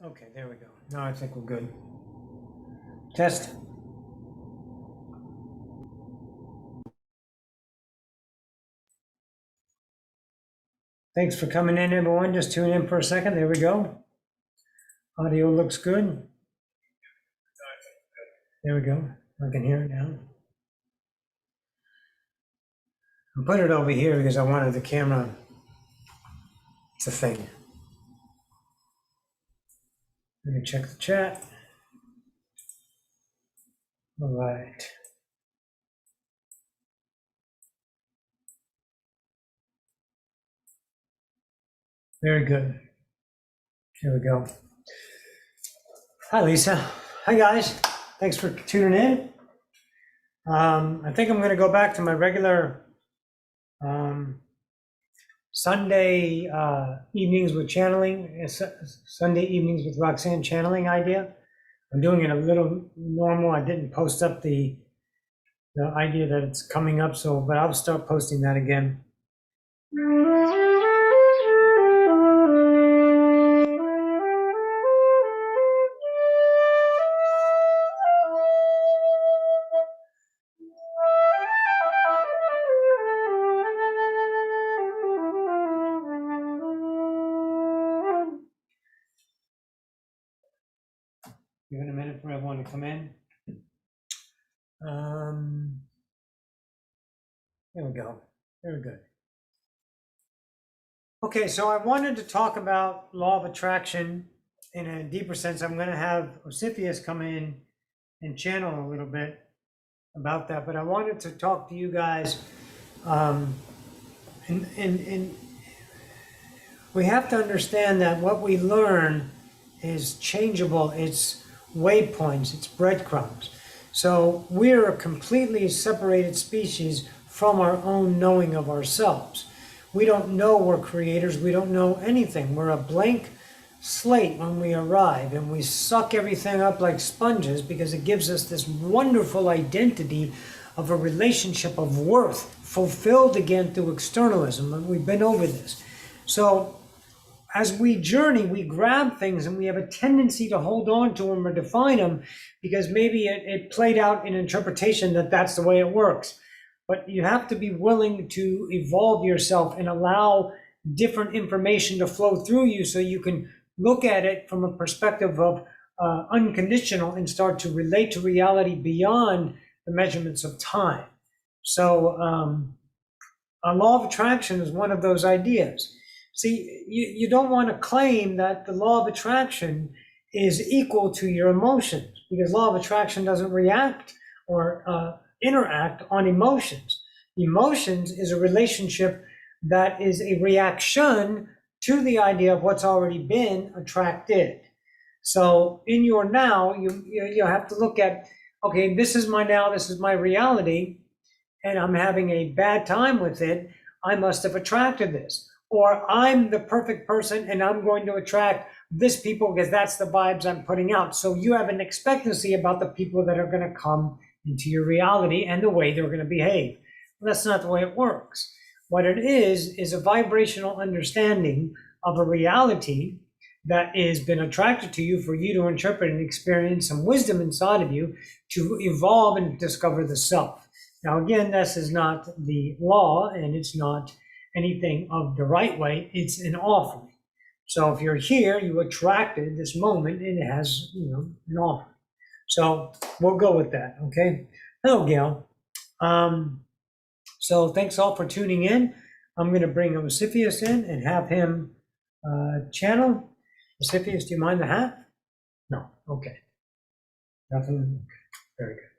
Okay, there we go. Now I think we're good. Test. Thanks for coming in, everyone. Just tune in for a second. There we go. Audio looks good. There we go. I can hear it now. I put it over here because I wanted the camera. It's a thing. Let me check the chat. All right. Very good. Here we go. Hi, Lisa. Hi, guys. Thanks for tuning in. I think I'm going to go back to my regular Sunday evenings with channeling, Sunday evenings with Roxanne channeling idea. I'm doing it a little normal. I didn't post up the idea that it's coming up, but I'll start posting that again. Give it a minute for everyone to come in. There we go. Very good. Okay, so I wanted to talk about law of attraction in a deeper sense. I'm going to have Osifius come in and channel a little bit about that, but I wanted to talk to you guys. And we have to understand that what we learn is changeable. It's waypoints, it's breadcrumbs. So we're a completely separated species from our own knowing of ourselves. We don't know we're creators. We don't know anything. We're a blank slate when we arrive, and we suck everything up like sponges because it gives us this wonderful identity of a relationship of worth fulfilled again through externalism. And we've been over this. So as we journey, we grab things and we have a tendency to hold on to them or define them because maybe it played out in interpretation that that's the way it works. But you have to be willing to evolve yourself and allow different information to flow through you so you can look at it from a perspective of unconditional and start to relate to reality beyond the measurements of time. So a law of attraction is one of those ideas. See, you don't want to claim that the law of attraction is equal to your emotions because law of attraction doesn't react or interact on emotions. Emotions is a relationship that is a reaction to the idea of what's already been attracted. So in your now, you have to look at, okay, this is my now, this is my reality, and I'm having a bad time with it. I must have attracted this. Or I'm the perfect person and I'm going to attract this people because that's the vibes I'm putting out. So you have an expectancy about the people that are going to come into your reality and the way they're going to behave. Well, that's not the way it works. What it is a vibrational understanding of a reality that has been attracted to you for you to interpret and experience some wisdom inside of you to evolve and discover the self. Now, again, this is not the law and it's not anything of the right way. It's an offering. So if you're here, you attracted this moment and it has, an offering. So we'll go with that, okay? Hello, Gail. So thanks all for tuning in. I'm going to bring Osifius in and have him channel. Osifius, do you mind the hat? No, okay. Nothing, very good.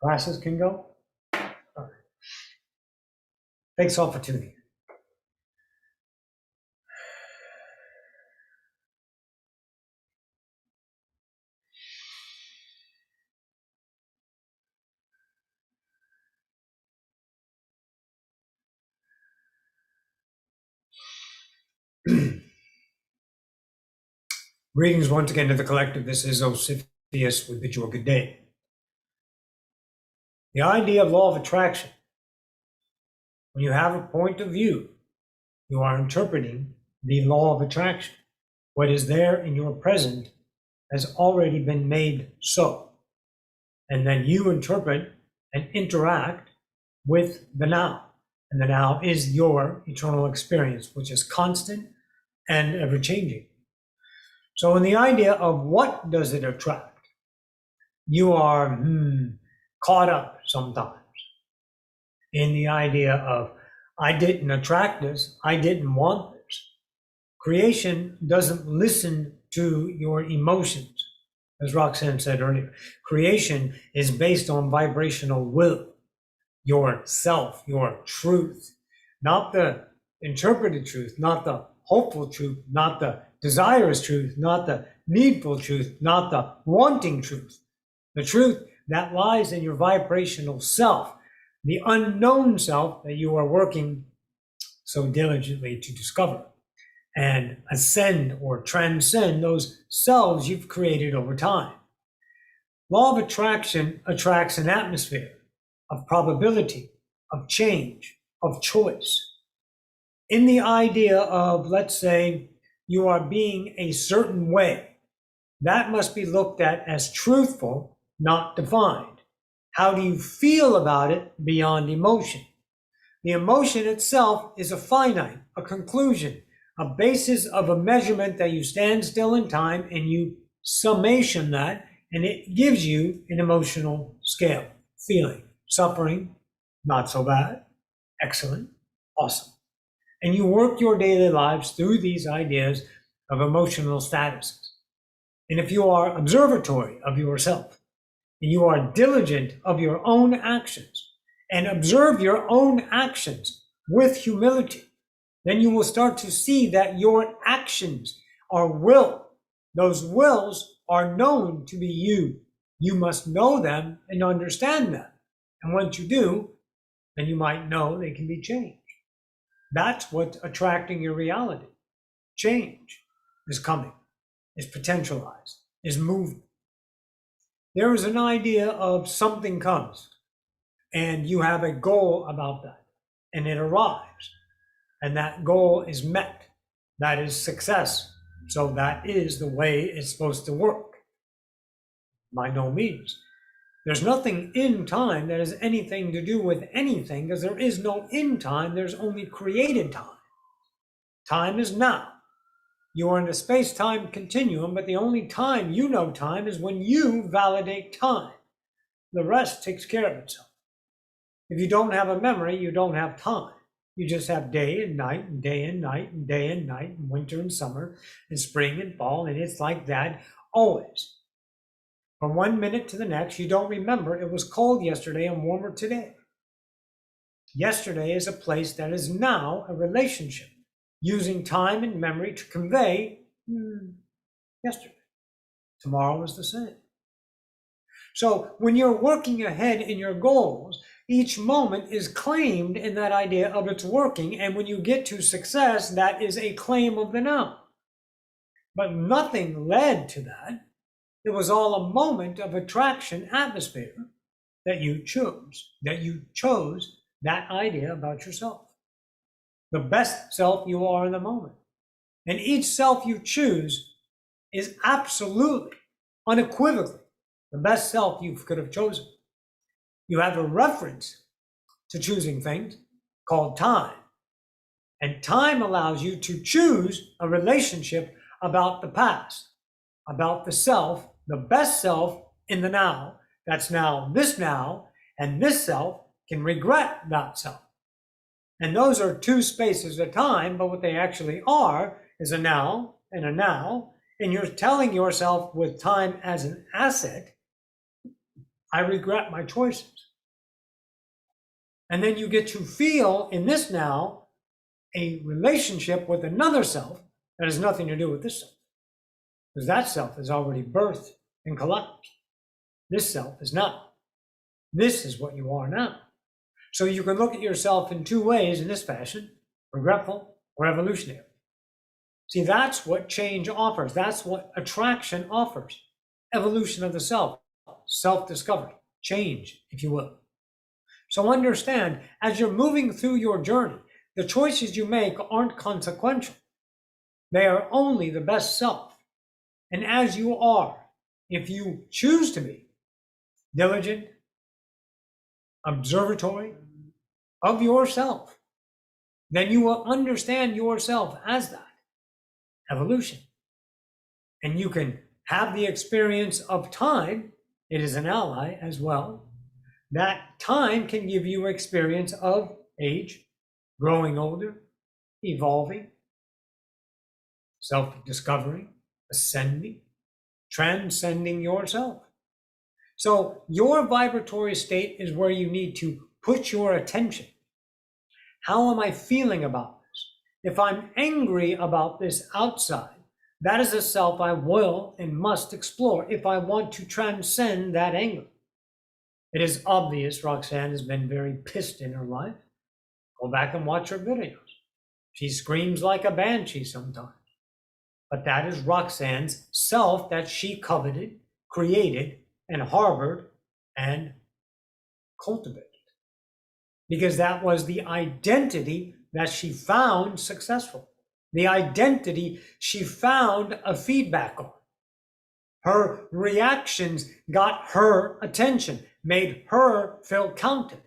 Glasses can go? All right. Thanks all for tuning in. Greetings once again to the collective. This is Osifius. We bid you a good day. The idea of law of attraction. When you have a point of view, you are interpreting the law of attraction. What is there in your present has already been made so. And then you interpret and interact with the now. And the now is your eternal experience, which is constant and ever changing. So in the idea of what does it attract, you are caught up sometimes in the idea of, I didn't attract this, I didn't want this. Creation doesn't listen to your emotions. As Roxanne said earlier, creation is based on vibrational will, your self, your truth, not the interpreted truth, not the hopeful truth, not the desirous truth, not the needful truth, not the wanting truth. The truth that lies in your vibrational self, the unknown self that you are working so diligently to discover and ascend or transcend those selves you've created over time. Law of attraction attracts an atmosphere of probability, of change, of choice. In the idea of, let's say, you are being a certain way, that must be looked at as truthful, not defined. How do you feel about it beyond emotion? The emotion itself is a finite, a conclusion, a basis of a measurement that you stand still in time and you summation that, and it gives you an emotional scale, feeling, suffering, not so bad, excellent, awesome. And you work your daily lives through these ideas of emotional statuses. And if you are observatory of yourself, and you are diligent of your own actions, and observe your own actions with humility, then you will start to see that your actions are will. Those wills are known to be you. You must know them and understand them. And once you do, then you might know they can be changed. That's what's attracting your reality. Change is coming, is potentialized, is moving. There is an idea of something comes, and you have a goal about that, and it arrives, and that goal is met. That is success. So that is the way it's supposed to work. By no means. There's nothing in time that has anything to do with anything, because there is no in time, there's only created time. Time is now. You are in a space-time continuum, but the only time you know time is when you validate time. The rest takes care of itself. If you don't have a memory, you don't have time. You just have day and night and day and night and day and night and winter and summer and spring and fall, and it's like that always. From 1 minute to the next, you don't remember it was cold yesterday and warmer today. Yesterday is a place that is now a relationship, using time and memory to convey yesterday. Tomorrow is the same. So when you're working ahead in your goals, each moment is claimed in that idea of it's working. And when you get to success, that is a claim of the now. But nothing led to that. It was all a moment of attraction atmosphere that you chose, that idea about yourself. The best self you are in the moment. And each self you choose is absolutely, unequivocally, the best self you could have chosen. You have a reference to choosing things called time. And time allows you to choose a relationship about the past, about the self, the best self in the now. That's now, and this self can regret that self. And those are two spaces of time, but what they actually are is a now and a now. And you're telling yourself with time as an asset, I regret my choices. And then you get to feel in this now a relationship with another self that has nothing to do with this self. Because that self is already birthed and collapsed. This self is not. This is what you are now. So you can look at yourself in two ways in this fashion, regretful or evolutionary. See, that's what change offers. That's what attraction offers. Evolution of the self, self-discovery, change, if you will. So understand, as you're moving through your journey, the choices you make aren't consequential. They are only the best self. And as you are, if you choose to be diligent, observatory of yourself, then you will understand yourself as that evolution. And you can have the experience of time. It is an ally as well. That time can give you experience of age, growing older, evolving, self-discovery, ascending, transcending yourself. So your vibratory state is where you need to put your attention. How am I feeling about this? If I'm angry about this outside, that is a self I will and must explore if I want to transcend that anger. It is obvious Roxanne has been very pissed in her life. Go back and watch her videos. She screams like a banshee sometimes. But that is Roxanne's self that she coveted, created, and harbored, and cultivated. Because that was the identity that she found successful. The identity she found a feedback on. Her reactions got her attention, made her feel counted.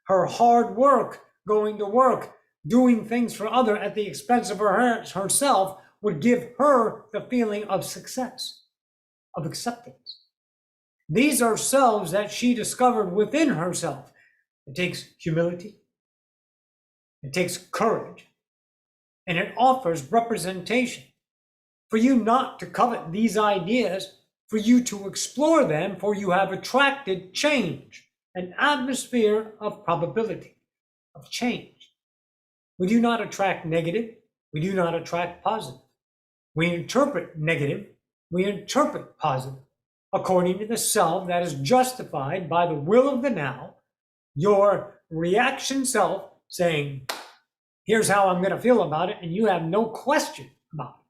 Her hard work, going to work, doing things for others at the expense of herself would give her the feeling of success, of acceptance. These are selves that she discovered within herself. It takes humility, it takes courage, and it offers representation. For you not to covet these ideas, for you to explore them, for you have attracted change, an atmosphere of probability, of change. We do not attract negative, we do not attract positive. We interpret negative, we interpret positive, according to the self that is justified by the will of the now, your reaction self saying, here's how I'm going to feel about it, and you have no question about it.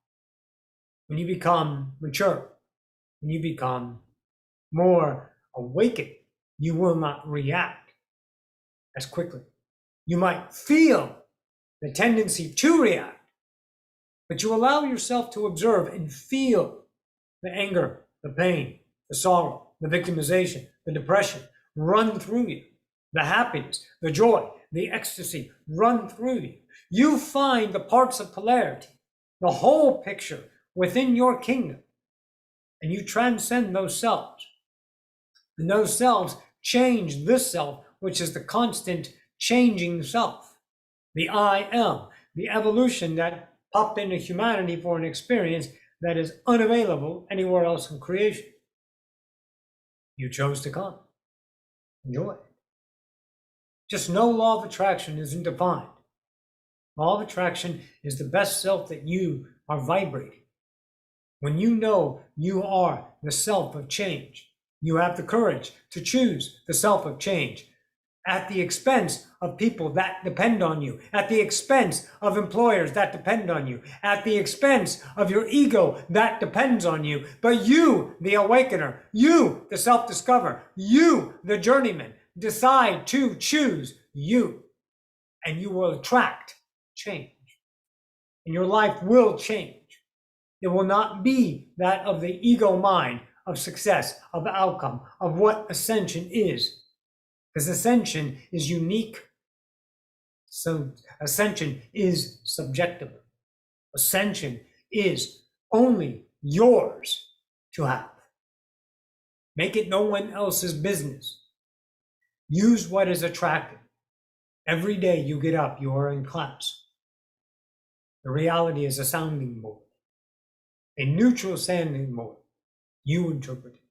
When you become mature, when you become more awakened, you will not react as quickly. You might feel the tendency to react, but you allow yourself to observe and feel the anger, the pain, the sorrow, the victimization, the depression run through you, the happiness, the joy, the ecstasy run through you. You find the parts of polarity, the whole picture within your kingdom, and you transcend those selves. And those selves change this self, which is the constant changing self, the I am, the evolution that popped into humanity for an experience that is unavailable anywhere else in creation. You chose to come. Enjoy it. Just know law of attraction isn't defined. Law of attraction is the best self that you are vibrating. When you know you are the self of change, you have the courage to choose the self of change at the expense of people that depend on you, at the expense of employers that depend on you, at the expense of your ego that depends on you. But you, the awakener, you, the self-discover, you, the journeyman, decide to choose you, and you will attract change. And your life will change. It will not be that of the ego mind of success, of outcome, of what ascension is. Because ascension is unique. So ascension is subjective. Ascension is only yours to have. Make it no one else's business. Use what is attractive. Every day you get up, you are in class. The reality is a sounding board, a neutral sounding board. You interpret it.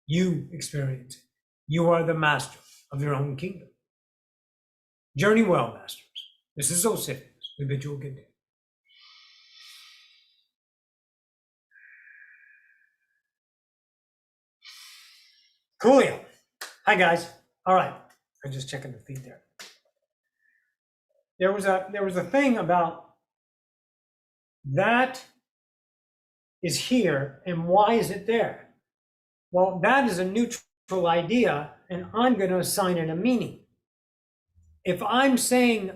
You experience it. You are the master of your own kingdom. Journey well, masters. This is Osiris. We bid you a good day. Coolio. Hi, guys. All right. I'm just checking the feed there. There was a thing about that is here, and why is it there? Well, that is a neutral idea, and I'm going to assign it a meaning. If I'm saying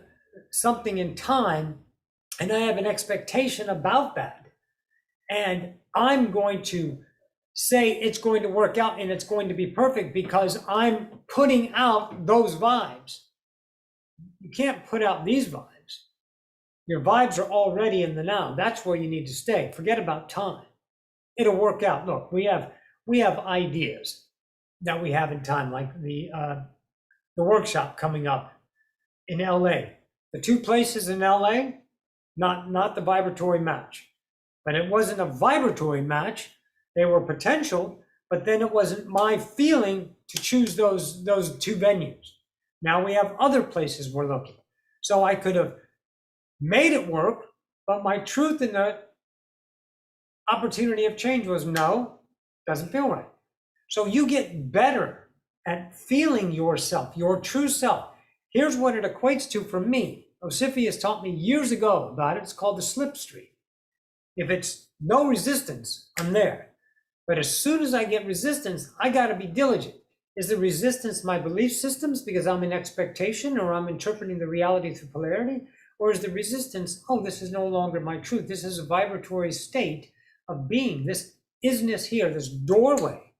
something in time, and I have an expectation about that, and I'm going to say it's going to work out and it's going to be perfect because I'm putting out those vibes. You can't put out these vibes. Your vibes are already in the now. That's where you need to stay. Forget about time. It'll work out. Look, we have ideas that we have in time, like the workshop coming up in LA. The two places in LA, not the vibratory match. But it wasn't a vibratory match. They were potential, but then it wasn't my feeling to choose those two venues. Now we have other places we're looking. So I could have made it work, but my truth in the opportunity of change was no, doesn't feel right. So you get better at feeling yourself, your true self. Here's what it equates to for me. Osifius taught me years ago about it. It's called the slipstream. If it's no resistance, I'm there. But as soon as I get resistance, I got to be diligent. Is the resistance my belief systems because I'm in expectation or I'm interpreting the reality through polarity? Or is the resistance, oh, this is no longer my truth. This is a vibratory state of being. This isness here, this doorway,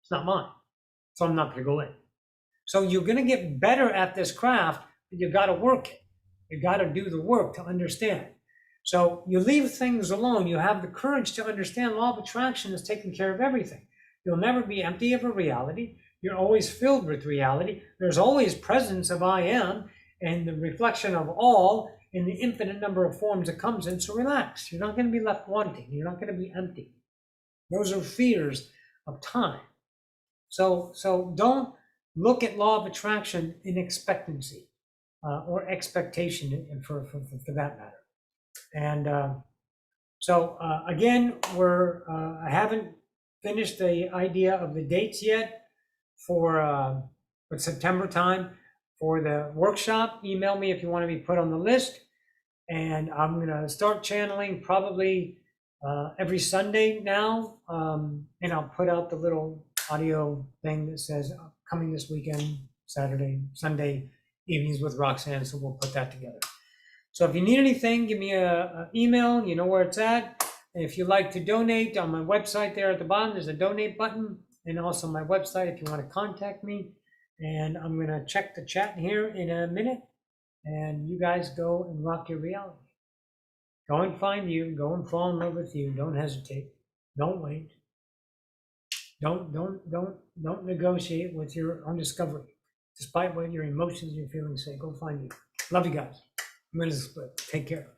it's not mine. So I'm not going to go in. So you're going to get better at this craft, but you got to work it. You got to do the work to understand. So you leave things alone. You have the courage to understand law of attraction is taking care of everything. You'll never be empty of a reality. You're always filled with reality. There's always presence of I am and the reflection of all in the infinite number of forms it comes in. So relax. You're not going to be left wanting. You're not going to be empty. Those are fears of time. So don't look at law of attraction in expectancy or expectation for that matter. And again, I haven't finished the idea of the dates yet for September time for the workshop. Email me if you want to be put on the list. And I'm going to start channeling probably every Sunday now. And I'll put out the little audio thing that says coming this weekend, Sunday evenings with Roxanne. So we'll put that together. So if you need anything, give me an email. You know where it's at. And if you like to donate, on my website there at the bottom, there's a donate button. And also my website if you want to contact me. And I'm going to check the chat here in a minute. And you guys go and rock your reality. Go and find you. Go and fall in love with you. Don't hesitate. Don't wait. Don't negotiate with your own discovery. Despite what your emotions and your feelings say, go find you. Love you guys. I'm going to split. Take care.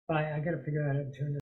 Bye. I got to figure out how to turn this.